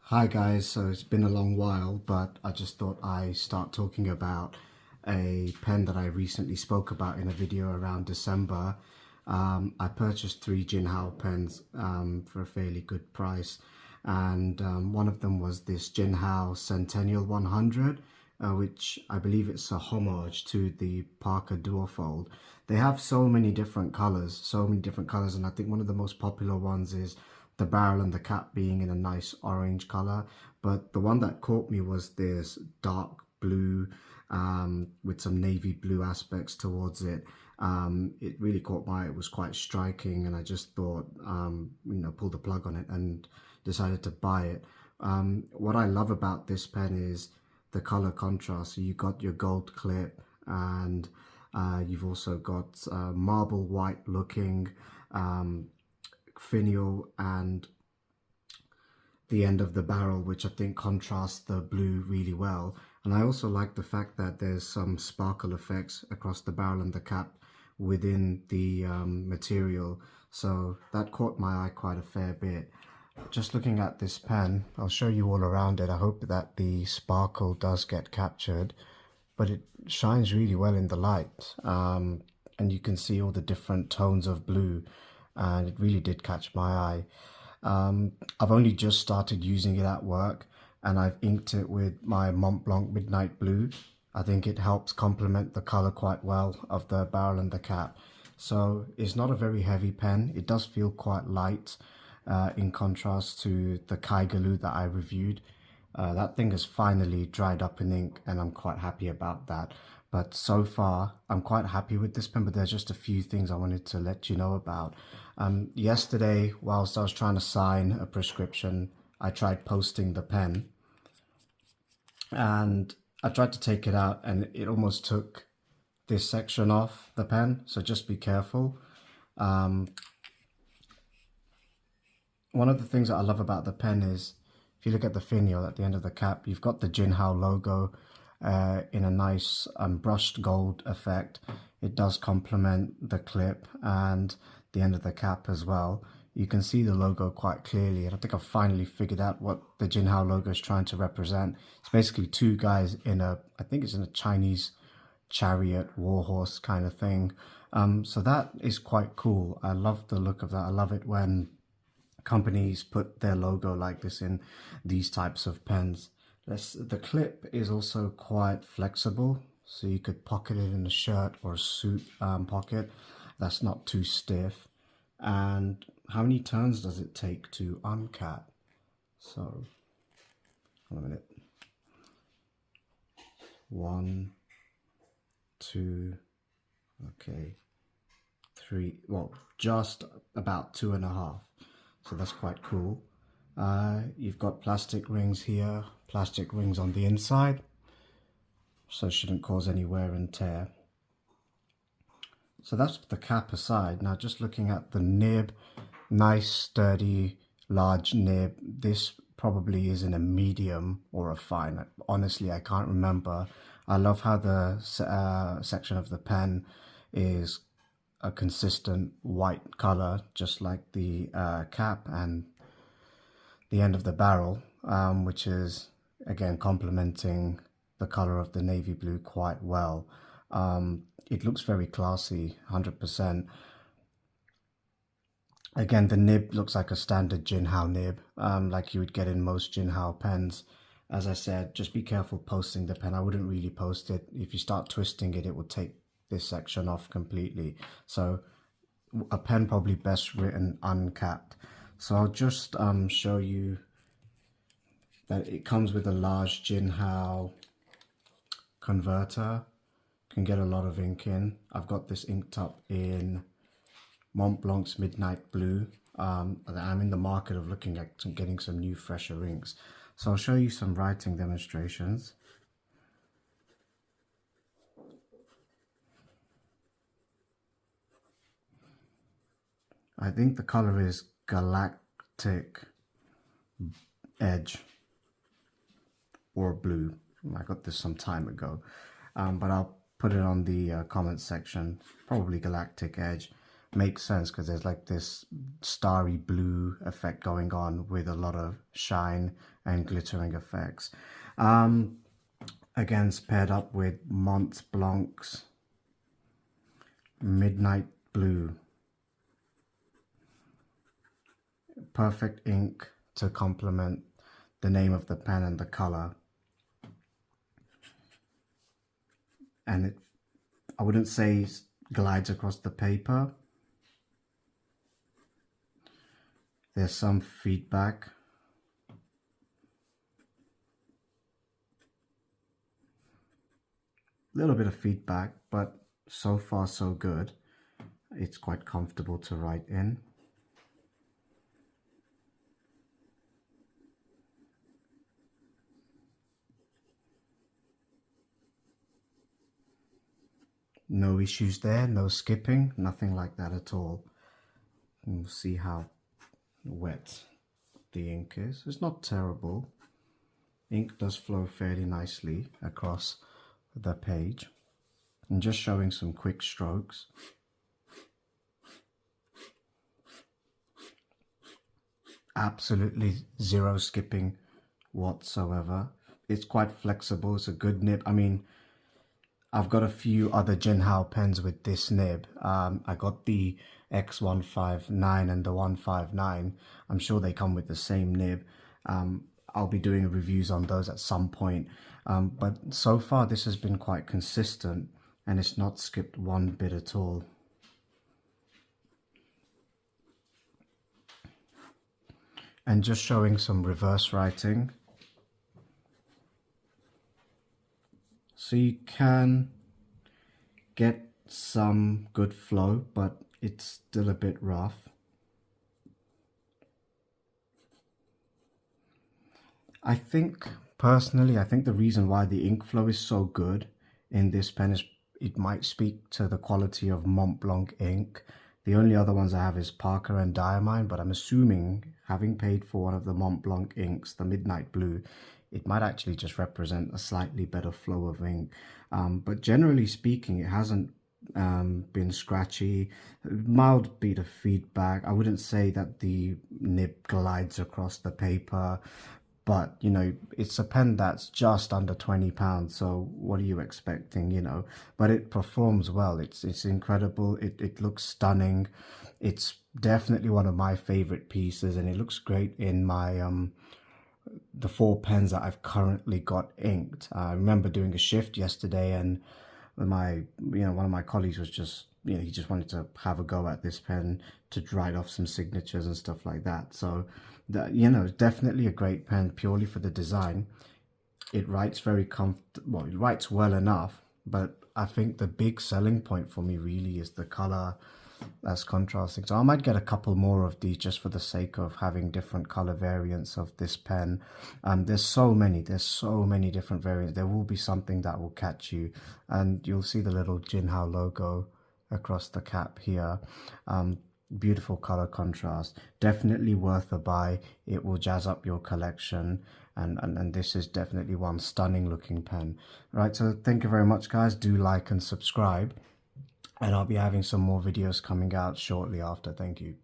Hi guys, so it's been a long while, but I just thought I start talking about a pen that I recently spoke about in a video around December. I purchased three Jinhao pens for a fairly good price, and one of them was this Jinhao Centennial 100, which I believe it's a homage to the Parker Duofold. They have so many different colors, and I think one of the most popular ones is the barrel and the cap being in a nice orange color. But the one that caught me was this dark blue with some navy blue aspects towards it. It really caught my eye. It was quite striking, and I just thought, pull the plug on it and decided to buy it. What I love about this pen is the color contrast. So you got your gold clip, and you've also got marble white looking finial and the end of the barrel, which I think contrasts the blue really well. And I also like the fact that there's some sparkle effects across the barrel and the cap within the material. So that caught my eye quite a fair bit. Just looking at this pen, I'll show you all around it. I hope that the sparkle does get captured, but it shines really well in the light. And you can see all the different tones of blue, and it really did catch my eye. I've only just started using it at work, and I've inked it with my Mont Blanc Midnight Blue. I think it helps complement the color quite well of the barrel and the cap. So it's not a very heavy pen. It does feel quite light in contrast to the Kaigaloo that I reviewed. That thing has finally dried up in ink, and I'm quite happy about that. But so far, I'm quite happy with this pen, but there's just a few things I wanted to let you know about. Yesterday, whilst I was trying to sign a prescription, I tried posting the pen, and I tried to take it out, and it almost took this section off the pen, so just be careful. One of the things that I love about the pen is, if you look at the finial at the end of the cap, you've got the Jinhao logo in a nice brushed gold effect. It does complement the clip and the end of the cap as well. You can see the logo quite clearly, and I think I've finally figured out what the Jinhao logo is trying to represent. It's basically two guys in I think it's in a Chinese chariot, warhorse kind of thing. So that is quite cool. I love the look of that. I love it when companies put their logo like this in these types of pens. The clip is also quite flexible, so you could pocket it in a shirt or a suit pocket. That's not too stiff. And how many turns does it take to uncap? So, hold on a minute. 1, 2, okay, 3, well, just about 2.5. So that's quite cool. You've got plastic rings here, plastic rings on the inside, so it shouldn't cause any wear and tear. So that's the cap aside. Now just looking at the nib, nice sturdy large nib. This probably is in a medium or a fine. Honestly, I can't remember. I love how the section of the pen is a consistent white color, just like the cap and the end of the barrel, which is again complementing the color of the navy blue quite well. It looks very classy, 100%. Again, the nib looks like a standard Jinhao nib, like you would get in most Jinhao pens. As I said, just be careful posting the pen. I wouldn't really post it. If you start twisting it, it will take this section off completely. So a pen probably best written uncapped. So I'll just show you that it comes with a large Jinhao converter. Can get a lot of ink in. I've got this inked up in Mont Blanc's Midnight Blue. I'm in the market of looking at getting some new fresher inks. So I'll show you some writing demonstrations. I think the color is Galactic Edge or blue. I got this some time ago, but I'll put it on the comment section. Probably Galactic Edge. makes sense because there's like this starry blue effect going on with a lot of shine and glittering effects. Again, it's paired up with Mont Blanc's Midnight Blue. Perfect ink to complement the name of the pen and the color. And it, I wouldn't say glides across the paper. There's some feedback. A little bit of feedback, but so far so good. It's quite comfortable to write in. No issues there, no skipping, nothing like that at all. And we'll see how wet the ink is. It's not terrible. Ink does flow fairly nicely across the page. And just showing some quick strokes. Absolutely zero skipping whatsoever. It's quite flexible. It's a good nib. I mean, I've got a few other Jinhao pens with this nib. I got the X159 and the 159. I'm sure they come with the same nib. I'll be doing reviews on those at some point. But so far this has been quite consistent and it's not skipped one bit at all. And just showing some reverse writing. So you can get some good flow, but it's still a bit rough. I think, personally, I think the reason why the ink flow is so good in this pen is it might speak to the quality of Mont Blanc ink. The only other ones I have is Parker and Diamine, but I'm assuming, having paid for one of the Mont Blanc inks, the Midnight Blue, it might actually just represent a slightly better flow of ink. But generally speaking, it hasn't been scratchy. Mild bit of feedback. I wouldn't say that the nib glides across the paper, but you know, it's a pen that's just under £20, so what are you expecting, you know? But it performs well. It's incredible. It looks stunning. It's definitely one of my favorite pieces, and it looks great in my the 4 pens that I've currently got inked. I remember doing a shift yesterday, and one of my colleagues was just, he just wanted to have a go at this pen to write off some signatures and stuff like that. So that, definitely a great pen purely for the design. It writes very well, it writes well enough, but I think the big selling point for me really is the color as contrasting. So I might get a couple more of these just for the sake of having different color variants of this pen. There's so many different variants. There will be something that will catch you, and you'll see the little Jinhao logo across the cap here. Beautiful color contrast, definitely worth a buy. It will jazz up your collection, and this is definitely one stunning looking pen. Right, so thank you very much, guys. Do like and subscribe, and I'll be having some more videos coming out shortly after. Thank you.